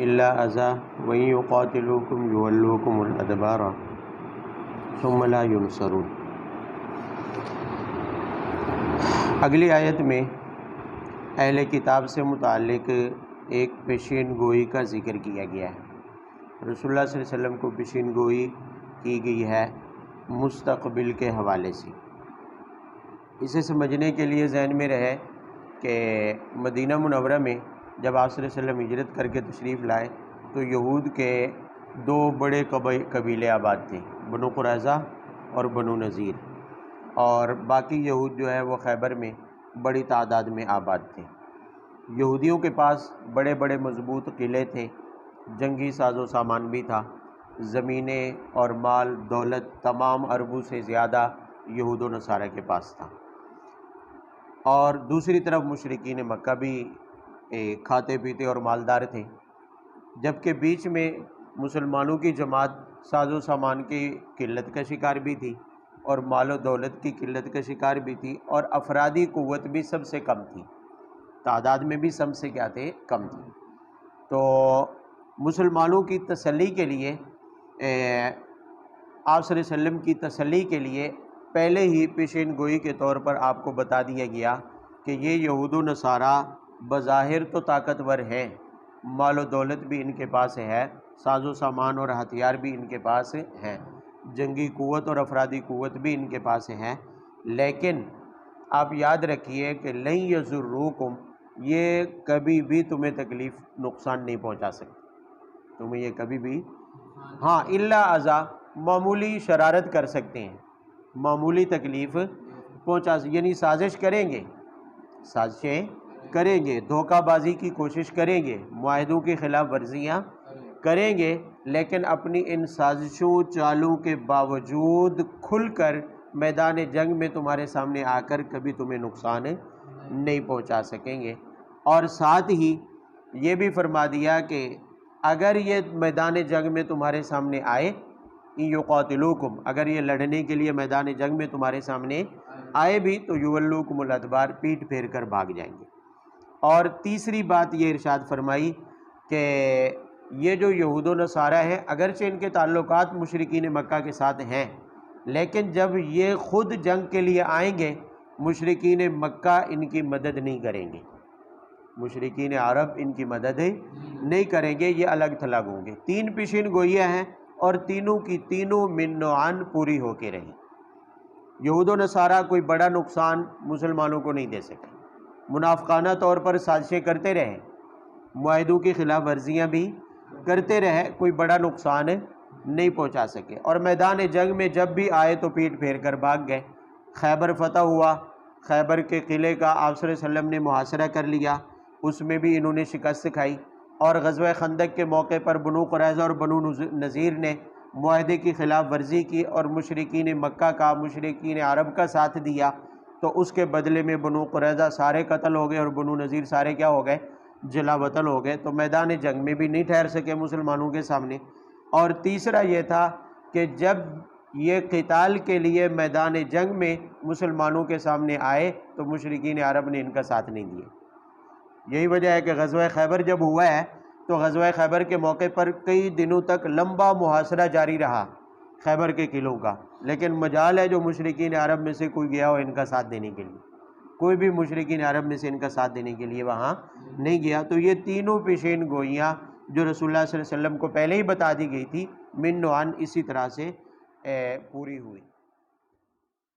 الا اذى وان يقاتلوكم يولوكم الادبار ثم لا ينصرون۔ اگلی آیت میں اہل کتاب سے متعلق ایک پیشین گوئی کا ذکر کیا گیا ہے۔ رسول اللہ صلی اللہ علیہ وسلم کو پیشین گوئی کی گئی ہے مستقبل کے حوالے سے۔ اسے سمجھنے کے لیے ذہن میں رہے کہ مدینہ منورہ میں جب آپ صلی اللہ علیہ وسلم ہجرت کر کے تشریف لائے تو یہود کے دو بڑے قبیلے آباد تھے، بنو قریظہ اور بنو نذیر، اور باقی یہود جو ہے وہ خیبر میں بڑی تعداد میں آباد تھے۔ یہودیوں کے پاس بڑے بڑے مضبوط قلعے تھے، جنگی ساز و سامان بھی تھا، زمینیں اور مال دولت تمام عربوں سے زیادہ یہود و نصارہ کے پاس تھا، اور دوسری طرف مشرکین مکہ بھی کھاتے پیتے اور مالدار تھے، جبکہ بیچ میں مسلمانوں کی جماعت ساز و سامان کی قلت کا شکار بھی تھی اور مال و دولت کی قلت کا شکار بھی تھی، اور افرادی قوت بھی سب سے کم تھی، تعداد میں بھی سب سے کیا تھے، کم تھی۔ تو مسلمانوں کی تسلی کے لیے آپ صلی اللہ علیہ وسلم کی تسلی کے لیے پہلے ہی پیشین گوئی کے طور پر آپ کو بتا دیا گیا کہ یہ یہود و نصارہ بظاہر تو طاقتور ہیں، مال و دولت بھی ان کے پاس ہے، ساز و سامان اور ہتھیار بھی ان کے پاس ہیں، جنگی قوت اور افرادی قوت بھی ان کے پاس ہے، لیکن آپ یاد رکھیے کہ لن یضروکم، یہ کبھی بھی تمہیں تکلیف نقصان نہیں پہنچا سکتے، تمہیں یہ کبھی بھی، ہاں الا اذى، معمولی شرارت کر سکتے ہیں، معمولی تکلیف پہنچا، یعنی سازش کریں گے، سازشیں کریں گے، دھوکہ بازی کی کوشش کریں گے، معاہدوں کی خلاف ورزیاں کریں گے، لیکن اپنی ان سازشوں چالوں کے باوجود کھل کر میدان جنگ میں تمہارے سامنے آ کر کبھی تمہیں نقصان نہیں پہنچا سکیں گے۔ اور ساتھ ہی یہ بھی فرما دیا کہ اگر یہ میدان جنگ میں تمہارے سامنے آئے، یقاتلوکم، اگر یہ لڑنے کے لیے میدان جنگ میں تمہارے سامنے آئے بھی تو یولوکم الادبار، پیٹ پھیر کر بھاگ جائیں گے۔ اور تیسری بات یہ ارشاد فرمائی کہ یہ جو یہود و نصارہ ہیں، اگرچہ ان کے تعلقات مشرکین مکہ کے ساتھ ہیں، لیکن جب یہ خود جنگ کے لیے آئیں گے مشرکین مکہ ان کی مدد نہیں کریں گے، مشرکین عرب ان کی مدد نہیں کریں گے، یہ الگ تھلگ ہوں گے۔ تین پیشین گوئیاں ہیں اور تینوں کی تینوں من نوعان پوری ہو کے رہی۔ یہود و نصارہ کوئی بڑا نقصان مسلمانوں کو نہیں دے سکے، منافقانہ طور پر سازشیں کرتے رہے، معاہدوں کی خلاف ورزیاں بھی کرتے رہے، کوئی بڑا نقصان نہیں پہنچا سکے، اور میدان جنگ میں جب بھی آئے تو پیٹ پھیر کر بھاگ گئے۔ خیبر فتح ہوا، خیبر کے قلعے کا آپ صلی اللہ علیہ وسلم نے محاصرہ کر لیا، اس میں بھی انہوں نے شکست کھائی، اور غزوہ خندق کے موقع پر بنو قریظہ اور بنو نذیر نے معاہدے کی خلاف ورزی کی اور مشرکین مکہ کا، مشرکین عرب کا ساتھ دیا، تو اس کے بدلے میں بنو قریظہ سارے قتل ہو گئے اور بنو نذیر سارے کیا ہو گئے، جلا وطن ہو گئے، تو میدان جنگ میں بھی نہیں ٹھہر سکے مسلمانوں کے سامنے۔ اور تیسرا یہ تھا کہ جب یہ قتال کے لیے میدان جنگ میں مسلمانوں کے سامنے آئے تو مشرکین عرب نے ان کا ساتھ نہیں دیا۔ یہی وجہ ہے کہ غزوہ خیبر جب ہوا ہے تو غزوہ خیبر کے موقع پر کئی دنوں تک لمبا محاصرہ جاری رہا خیبر کے قلعوں کا، لیکن مجال ہے جو مشرکین عرب میں سے کوئی گیا ہو ان کا ساتھ دینے کے لیے، کوئی بھی مشرکین عرب میں سے ان کا ساتھ دینے کے لیے وہاں نہیں گیا۔ تو یہ تینوں پیشین گوئیاں جو رسول اللہ صلی اللہ علیہ وسلم کو پہلے ہی بتا دی گئی تھی من نوعان، اسی طرح سے پوری ہوئی۔